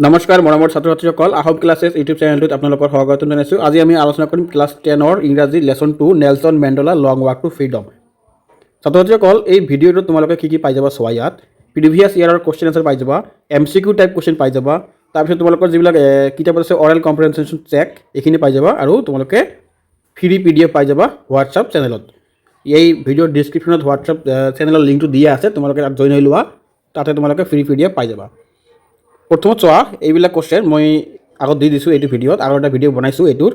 নমস্কাৰ মৰমৰ ছাত্ৰ ছাত্ৰীসকল আহোম ক্লাছেছ ইউটিউব চেনেলটোত আপোনালোকৰ স্বাগতম জনাইছোঁ। আজি আমি আলোচনা কৰিম ক্লাছ 10ৰ ইংৰাজী lesson 2 Nelson Mandela long walk to freedom. ছাত্ৰ ছাত্ৰীসকল এই ভিডিঅ'টোত তোমালোকে কি পাই যাবা চোৱা। ইয়াত প্ৰিভিয়াছ ইয়াৰৰ কুৱেশ্যন আনচাৰ পাই যাবা, MCQ টাইপ কুৱেশ্যন পাই যাবা, তাৰপিছত তোমালোকৰ যিবিলাক কিতাপ আছে অৰেল কম্প্ৰিহেনশ্যন চেক এইখিনি পাই যাবা, আৰু তোমালোকে ফ্ৰী PDF পাই যাবা হোৱাটছআপ চেনেলত। এই ভিডিঅ'ৰ ডিছক্ৰিপশ্যনত হোৱাটছআপ চেনেলৰ লিংকটো দিয়া আছে, তোমালোকে তাত জইন হৈ লোৱা, তাতে তোমালোকে ফ্ৰী PDF পাই যাবা। প্ৰথমত চোৱা, এইবিলাক কুৱেশ্যন মই আগত দি দিছোঁ এইটো ভিডিঅ'ত, আৰু এটা ভিডিঅ' বনাইছোঁ এইটোৰ।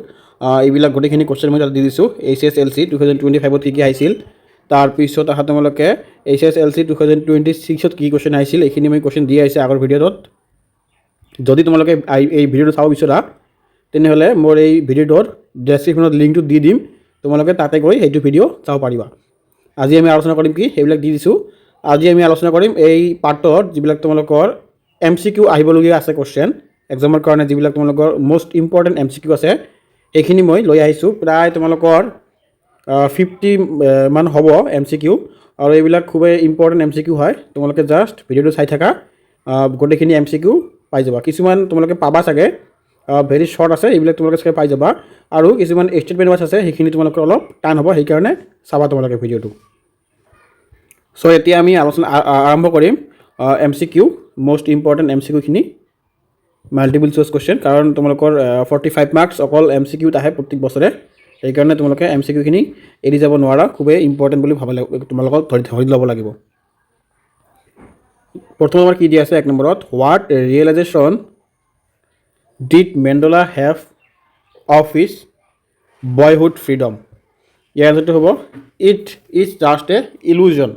এইবিলাক গোটেইখিনি কুৱেশ্যন মই তাত দি দিছোঁ। HSLC 2025ত কি আহিছিল, তাৰপিছত আহা তোমালোকে HSLC 2026ত কি কুৱেশ্যন আহিছিল, এইখিনি মই কুৱেশ্যন দি আহিছে আগৰ ভিডিঅ'টোত। যদি তোমালোকে এই ভিডিঅ'টো চাব বিচৰা তেনেহ'লে মোৰ এই ভিডিঅ'টোৰ ডেছক্ৰিপশ্যনত লিংকটো দি দিম, তোমালোকে তাতে গৈ সেইটো ভিডিঅ' চাব পাৰিবা। আজি আমি আলোচনা কৰিম কি, সেইবিলাক দি দিছোঁ। আজি আমি আলোচনা কৰিম এই পাৰ্টত যিবিলাক তোমালোকৰ MCQ আহিবলগীয়া আছে কুৱেশ্যন এক্সামৰ কাৰণে, যিবিলাক তোমালোকৰ মষ্ট ইম্পৰ্টেণ্ট MCQ আছে সেইখিনি মই লৈ আহিছোঁ। প্ৰায় তোমালোকৰ 50 মান হ'ব MCQ, আৰু এইবিলাক খুবেই ইম্পৰ্টেণ্ট MCQ হয়। তোমালোকে জাষ্ট ভিডিঅ'টো চাই থাকা, গোটেইখিনি MCQ পাই যাবা। কিছুমান তোমালোকে পাবা চাগে ভেৰি শ্বৰ্ট আছে, এইবিলাক তোমালোকে চাগে পাই যাবা, আৰু কিছুমান ষ্টেটমেণ্ট ৱাৰ্ডছ আছে সেইখিনি তোমালোকৰ অলপ টান হ'ব, সেইকাৰণে চাবা তোমালোকে ভিডিঅ'টো। চ' এতিয়া আমি আলোচনা আৰম্ভ কৰিম MCQ মষ্ট ইম্পৰ্টেণ্ট MCQখিনি, মাল্টিপল চইচ কুৱেশ্যন, কাৰণ তোমালোকৰ 45 মাৰ্কছ অকল MCQত আহে প্ৰত্যেক বছৰে, সেইকাৰণে তোমালোকে MCQখিনি এৰি যাব নোৱাৰা, খুবেই ইম্পৰ্টেণ্ট বুলি ভাব তোমালোকক ধৰি ল'ব লাগিব। প্ৰথম আমাৰ কি দিয়া আছে, 1 নম্বৰত, what realization did Mandela have of his boyhood freedom. ইয়াৰ আনচাৰটো হ'ব it is just a illusion.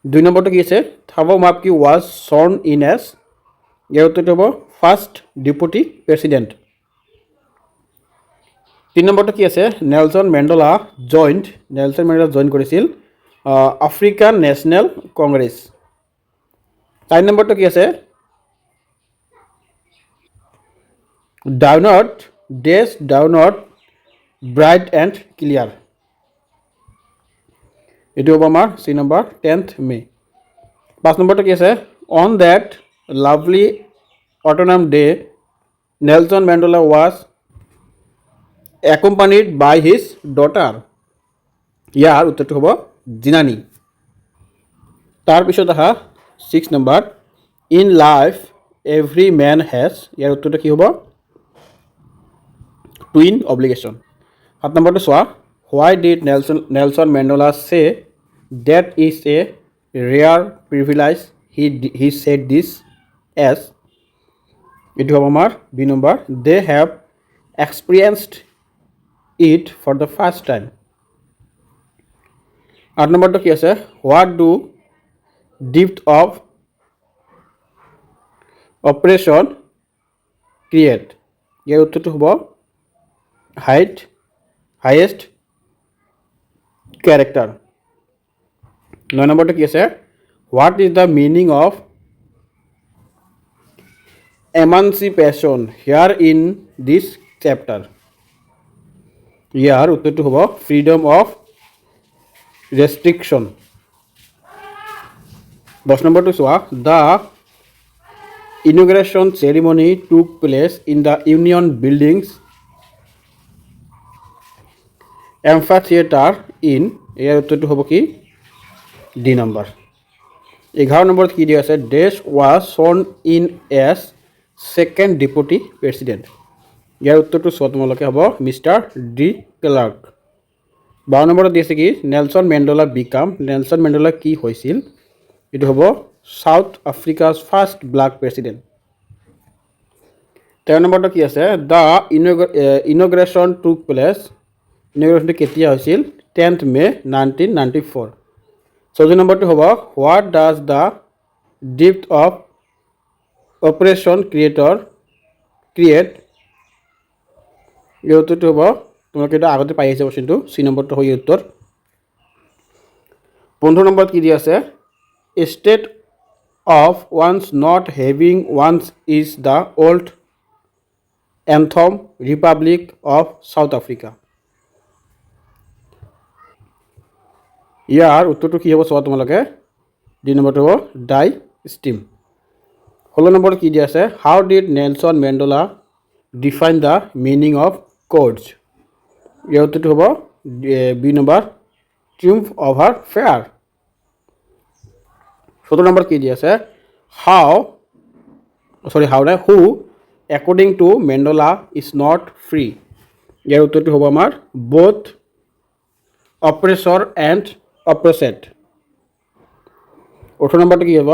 2 নম্বৰটো কি আছে, Thabo Mbeki was sworn in as. ইয়াৰ উত্তৰটো হ'ব ফাৰ্ষ্ট ডেপুটি প্ৰেছিডেণ্ট। 3 নম্বৰটো কি আছে, নেলছন মেণ্ডেলা জইন কৰিছিল আফ্ৰিকান নেশ্যনেল কংগ্ৰেছ। 4 নম্বৰটো কি আছে, ডাউনট ব্ৰাইট এণ্ড ক্লিয়াৰ। এইটো হ'ব আমাৰ C নম্বৰ 10th মে'। 5 নম্বৰটো কি আছে, on that lovely autumn day Nelson Mandela was accompanied by his daughter. ইয়াৰ উত্তৰটো হ'ব জিনানী। তাৰপিছত আহা 6 নম্বৰ, in life every man has. ইয়াৰ উত্তৰটো কি হ'ব টুইন অব্লিগেশ্যন। 7 নম্বৰটো চোৱা, why did Nelson Mandela say that is a rare privilege he said this age. এইটো হ'ব আমাৰ B নম্বৰ, they have experienced it for the first time. 8 নম্বৰটো কি আছে, what do depth of operation create. ইয়াৰ উত্তৰটো হ'ব হাইয়েষ্ট কেৰেক্টাৰ। 9 নম্বৰটো কি আছে, what is the meaning of emancipation here in this chapter. ইয়াৰ উত্তৰটো হ'ব ফ্ৰীডম অফ ৰেষ্ট্ৰিকশ্যন। 10 নম্বৰটো চোৱা, the inauguration ceremony took place in the Union Buildings amphitheatre in. ইয়াৰ উত্তৰটো হ'ব কি D নম্বৰ। 11 নম্বৰত কি দিয়া আছে, this was sworn in as second deputy president. ইয়াৰ উত্তৰটো চোৱা তোমালোকে হ'ব মিষ্টাৰ ডি ক্লাৰ্ক। 12 নম্বৰত দি আছে কি, নেলছন মেণ্ডেলা কি হৈছিল। এইটো হ'ব চাউথ আফ্ৰিকাছ ফাৰ্ষ্ট ব্লাক প্ৰেছিডেণ্ট। 13 নম্বৰটো কি আছে, দ্য ইনগ্ৰেশ্যন টুক প্লেচ। ইনগ্ৰেশ্যনটো কেতিয়া হৈছিল, 10th মে 1994। 14 নম্বৰটো হ'ব, what does the depth of operation create. এই উত্তৰটো হ'ব, তোমালোকে এটা আগতে পাই আহিছে কোৱেশ্যনটো, C নম্বৰটো হয় উত্তৰ। 15 নম্বৰত কি দিয়া আছে, state of one's not having one's is the old anthem Republic of South Africa. ইয়াৰ উত্তৰটো কি হ'ব চোৱা তোমালোকে, D নম্বৰটো হ'ব ডাই ষ্টিম। 16 নম্বৰ কি দিয়া আছে how did Nelson Mandela define the meaning of codes ইয়াৰ উত্তৰটো হ'ব B number triumph over fear 17 number কি দিয়া আছে হু according to Mandela is not free ইয়াৰ উত্তৰটো হ'ব আমাৰ both oppressor and oppressed 18 নম্বৰটো কি হ'ব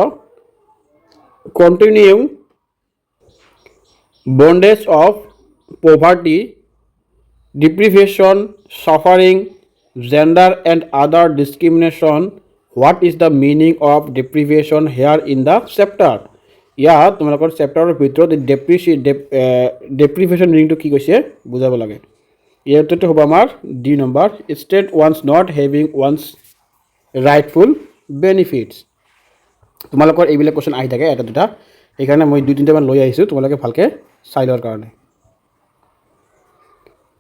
continuing bondage of poverty deprivation suffering gender and other discrimination what is the meaning of deprivation here in the chapter ইয়াত তোমালোকৰ চেপ্টাৰৰ ভিতৰত ডেপ্ৰিভেশ্যন মিনিংটো কি কৈছে বুজাব লাগে ইয়াৰ উত্তৰটো হ'ব আমাৰ D number state one's not having one's rightful benefits তোমালোকৰ এইবিলাক কোৱেশ্যন আহি থাকে এটা দুটা সেইকাৰণে মই দুই তিনিটামান লৈ আহিছোঁ তোমালোকে ভালকৈ চাই লোৱাৰ কাৰণে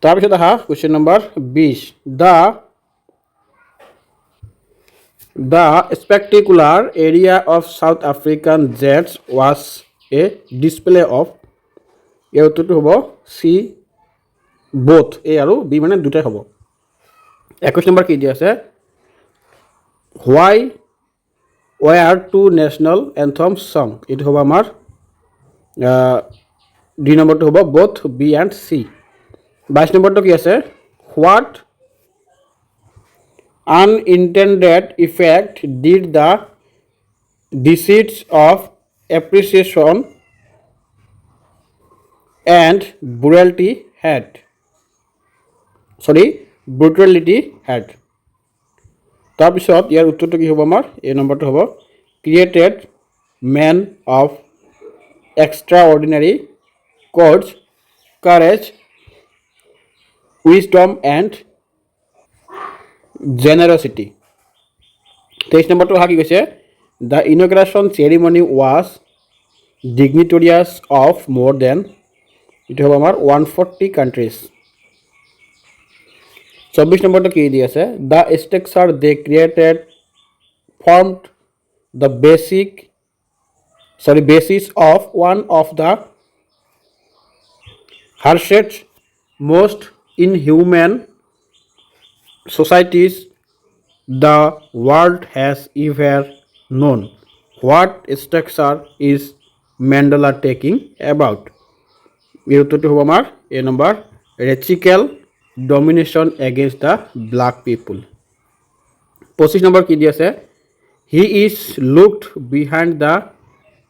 তাৰপিছত আহা question number 20 The spectacular area of South African Jets was a display of ইয়াৰ উত্তৰটো হ'ব চি both এ আৰু বি মানে দুটাই হ'ব 21 নম্বৰ কি দিয়া আছে why were two national anthems sung এইটো হ'ব আমাৰ ডি নম্বৰটো হ'ব both B and C 22 নম্বৰটো কি আছে what unintended effect did the deeds of appreciation and brutality had তাৰপিছত ইয়াৰ উত্তৰটো কি হ'ব আমাৰ এই নম্বৰটো হ'ব created men of extraordinary courage wisdom and generosity 23 নম্বৰটো কি কৈছে the inauguration ceremony was dignitaries of more than it হ'ব আমাৰ 140 countries 24 নম্বৰটো কি দি আছে the structure they created formed the basis of one of the harshest most inhuman societies the world has ever known what structure is Mandela taking about এই উত্তৰটো হ'ব আমাৰ এ number radical domination against the black people 25 number কি দি আছে he is looked behind the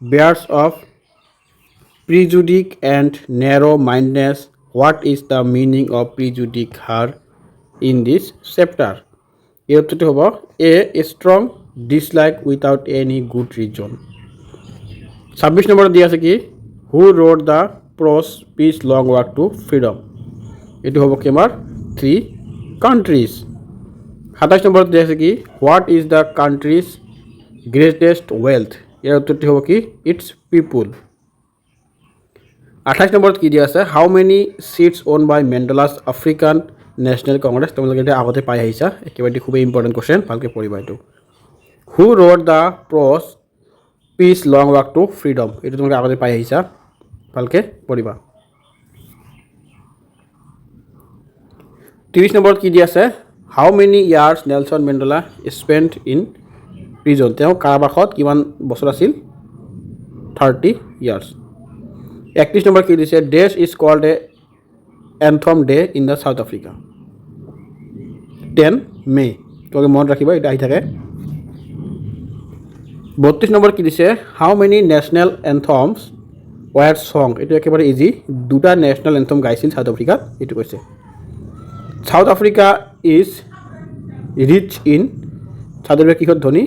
bears of prejudice and narrow mindedness what is the meaning of prejudice here in this chapter এই উত্তৰটো হ'ব a strong dislike without any good reason 26 number দি আছে কি who wrote the prose piece long walk to freedom এইটো হ'ব কি আমাৰ 3 countries 27 number দি আছে কি what is the country's greatest wealth ইয়াৰ উত্তৰটো হ'ব কি its people 28 নম্বৰত কি দিয়া আছে how many seats owned by Mandela's African National Congress তোমালোকে এটা আগতে পাই আহিছা একেবাৰে খুব ইম্পৰ্টেন্ট কোশ্চেন ভালকৈ পঢ়িবা এটো who wrote the prose piece long walk to freedom এটো তোমালোকে আগতে পাই আহিছা ভালকৈ পঢ়িবা 30 নম্বৰত কি দিয়া আছে how many years Nelson Mandela spent in prison তেওঁ কাৰাবাসত কিমান বছৰ আছিল 30 years 31 নম্বৰ কি দিছে dash is called a anthem day in the South Africa 10 May তোমালোকে মনত ৰাখিবা এটা আহি থাকে 32 নম্বৰ কি দিছে how many national anthems were sung এটো একেবাৰে ইজি দুটা ন্যাশনাল এন্থম গাইছিল সাউথ আফ্ৰিকাত এটো কৈছে South Africa is rich in South Africa কিহত ধনী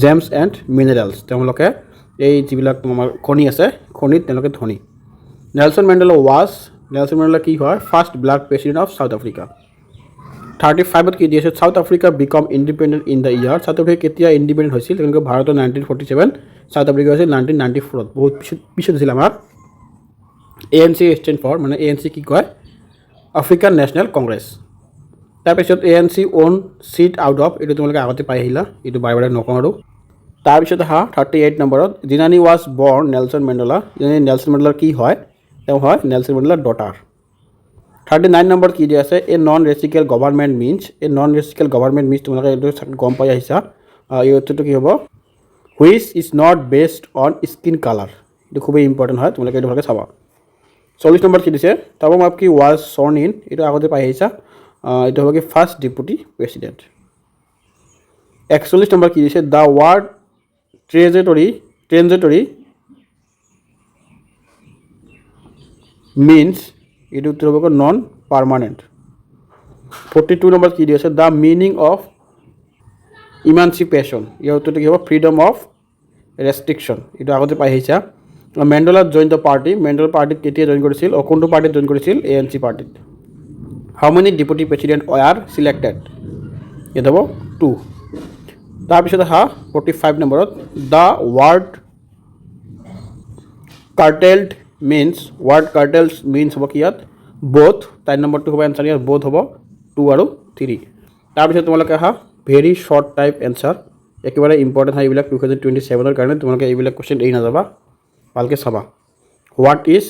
জেমছ এণ্ড মিনাৰেলছ তেওঁলোকে এই যিবিলাক আমাৰ খনি আছে খনিত তেওঁলোকে ধনী নেলছন মেণ্ডেলা কি হয় first black president of South Africa 35ত কি দিছে South Africa become independent in the year South Africa কেতিয়া ইণ্ডিপেণ্ডেণ্ট হৈছিল তেওঁলোকে ভাৰতৰ 1947 সাউথ আফ্ৰিকা হৈছিল 1994 বহুত পিছত হৈছিল আমাৰ ANC ষ্টেণ্ড ফৰ মানে ANC কি কয় আফ্ৰিকান নেশ্যনেল কংগ্ৰেছ তাৰপিছত ANC won seat out of এইটো তোমালোকে আগতে পাই আহিলা এইটো বাৰে বাৰে নকওঁ আৰু তাৰপিছত আহা 38 নম্বৰত জিনানী ৱাজ বৰ্ণ নেলছন মেণ্ডেলা। জিনানী নেলছন মেণ্ডেলাৰ কি হয়? তেওঁ হয় নেলছন মেণ্ডেলাৰ ডটাৰ। 39 নম্বৰত কি দিয়া আছে? এ নন ৰেচিকেল গভৰ্ণমেণ্ট মিনছ। এ নন ৰেচিকেল গভৰ্ণমেণ্ট মিনছ তোমালোকে এইটো গম পাই আহিছা। এই উত্তৰটো কি হ'ব? Which is not based on skin colour. এইটো খুবেই ইম্পৰ্টেণ্ট হয়, তোমালোকে এইটো ভালকৈ চাবা। 40 নম্বৰ কি দিছে? তাবো মাপ কি ৱাজ শ্বৰ্ন ইন। এইটো আগতে পাই আহিছা। এইটো হ'ব কি ফাৰ্ষ্ট ডেপুটি প্ৰেচিডেণ্ট। 41 নম্বৰ কি দিছে? The word transitory means. এইটো উত্তৰ হ'ব নন পাৰ্মানেণ্ট। 42 নম্বৰ কি দি আছে? The meaning of emancipation. ইয়াৰ উত্তৰটো কি হ'ব? Freedom of restriction. এইটো আগতে পাই আহিছা। Mandela join the party. Mandela পাৰ্টিত কেতিয়া জইন কৰিছিল? কোনটো পাৰ্টিত জইন কৰিছিল? ANC পাৰ্টিত। How many deputy president are selected? ইয়াত হ'ব 2। তাৰপিছত আহা 45 নম্বৰত the word curtailed means. Word curtails means হ'ব কি ইয়াত? বোথ। 4 নম্বৰটো হ'ব এনচাৰ ইয়াত বোথ হ'ব 2 আৰু 3। তাৰপিছত তোমালোকে আহা ভেৰি শ্বৰ্ট টাইপ এনচাৰ। একেবাৰে ইম্পৰ্টেণ্ট হয় এইবিলাক 2027ৰ কাৰণে। তোমালোকে এইবিলাক কুৱেশ্যন এৰি নাযাবা, ভালকৈ চাবা। What is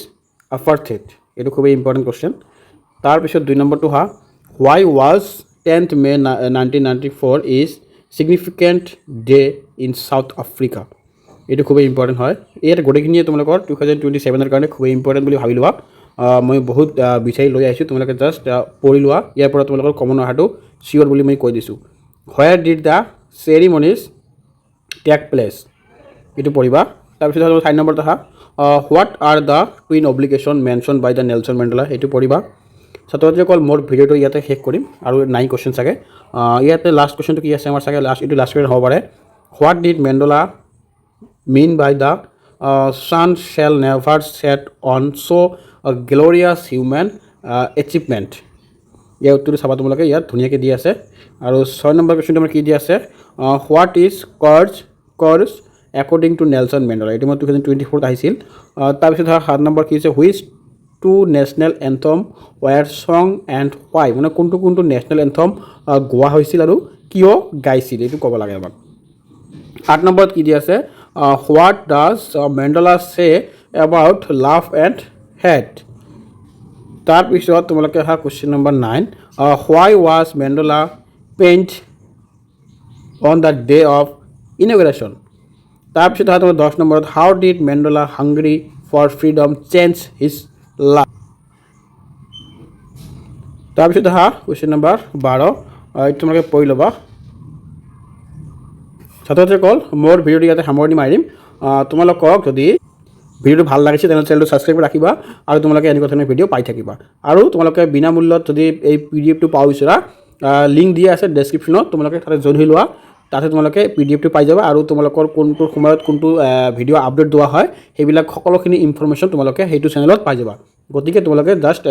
apartheid? এইটো খুবেই ইম্পৰ্টেণ্ট কুৱেশ্যন। তাৰপিছত 2 নম্বৰটো হা why was 10th May 1994 is significant day in South Africa. এইটো খুবেই ইম্পৰ্টেণ্ট হয়। ইয়াত গোটেইখিনিয়ে তোমালোকৰ 2027ৰ কাৰণে খুবেই ইম্পৰ্টেণ্ট বুলি ভাবি লোৱা। মই বহুত বিচাৰি লৈ আহিছোঁ, তোমালোকে জাষ্ট পঢ়ি লোৱা। ইয়াৰ পৰা তোমালোকৰ কমন অহাটো চিয়'ৰ বুলি মই কৈ দিছোঁ। Where did the ceremonies take place? এইটো পঢ়িবা। তাৰপিছত 4 নম্বৰত আহা what are the twin obligation mention by the Nelson Mandela? এইটো পঢ়িবা। ছাত্ৰ ছাত্ৰীসকল মোৰ ভিডিঅ'টো ইয়াতে শেষ কৰিম আৰু 9 কুৱেশ্যন চাগে। ইয়াতে লাষ্ট কুৱেশ্যনটো কি আছে আমাৰ চাগে এইটো লাষ্ট কুৱেশ্যন হ'ব পাৰে। What did Mandela mean by the sun shall never set on so glorious human achievement? ইয়াৰ উত্তৰটো চাবা তোমালোকে, ইয়াত ধুনীয়াকৈ দি আছে। আৰু 6 নম্বৰ কুৱেশ্যনটো আমাৰ কি দি আছে? What is courage according to Nelson Mandela? এইটো মই 2024ত আহিছিল। তাৰপিছত 7 নম্বৰ কি আছে? Which two national anthem were sung and why? মানে কোনটো নেশ্যনেল এন্থম গোৱা হৈছিল আৰু কিয় গাইছিল, এইটো ক'ব লাগে আমাক। 8 নম্বৰত কি দি আছে? What does Mandela say about love and hate? তাৰপিছত তোমালোকে অহা question number 9 why was Mandela pained on the day of inauguration? তাৰপিছত অহা তোমাৰ 10 নম্বৰত how did Mandela hungry for freedom change his life? তাৰপিছত অহা কুৱেশ্যন নম্বৰ 12 এইটো তোমালোকে পঢ়ি ল'বা। ছাত্ৰ ছাত্ৰীসকল মোৰ ভিডিঅ'টো ইয়াতে সামৰণি মাৰিম। তোমালোকক যদি ভিডিঅ'টো ভাল লাগিছে তেনেহ'লে চেনেলটো ছাবস্ক্ৰাইব ৰাখিবা আৰু তোমালোকে এনেকুৱা ধৰণৰ ভিডিঅ' পাই থাকিবা। আৰু তোমালোকে বিনামূল্যত যদি এই PDF টো পাব বিচৰা লিংক দিয়া আছে ডেছক্ৰিপশ্যনত, তোমালোকে তাতে জইন হৈ লোৱা। তাতে তোমালোকে PDF টো পাই যাবা আৰু তোমালোকৰ কোনটো সময়ত কোনটো ভিডিঅ' আপডেট দিয়া হয় সেইবিলাক সকলোখিনি ইনফৰমেশ্যন তোমালোকে সেইটো চেনেলত পাই যাবা। গতিকে তোমালোকে জাষ্ট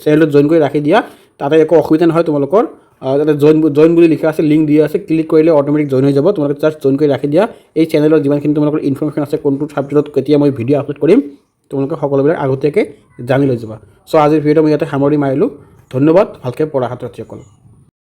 চেনেলটো জইন কৰি ৰাখি দিয়া, তাতে একো অসুবিধা নহয় তোমালোকৰ। তাতে জইন বুলি লিখা আছে, লিংক দিয়া আছে, ক্লিক কৰিলে অট'মেটিক জইন হৈ যাব। তোমালোকে জাষ্ট জইন কৰি ৰাখি দিয়া। এই চেনেলত যিমানখিনি তোমালোকৰ ইনফৰমেশ্যন আছে কোনটো ছাবজেক্টত কেতিয়া মই ভিডিঅ' আপলোড কৰিম তোমালোকে সকলোবিলাক আগতীয়াকৈ জানি লৈ যাবা। চ' আজিৰ ভিডিঅ'টো মই ইয়াতে সামৰি মাৰিলোঁ। ধন্যবাদ, ভালকৈ পঢ়া ছাত্ৰ ছাত্ৰীসকল।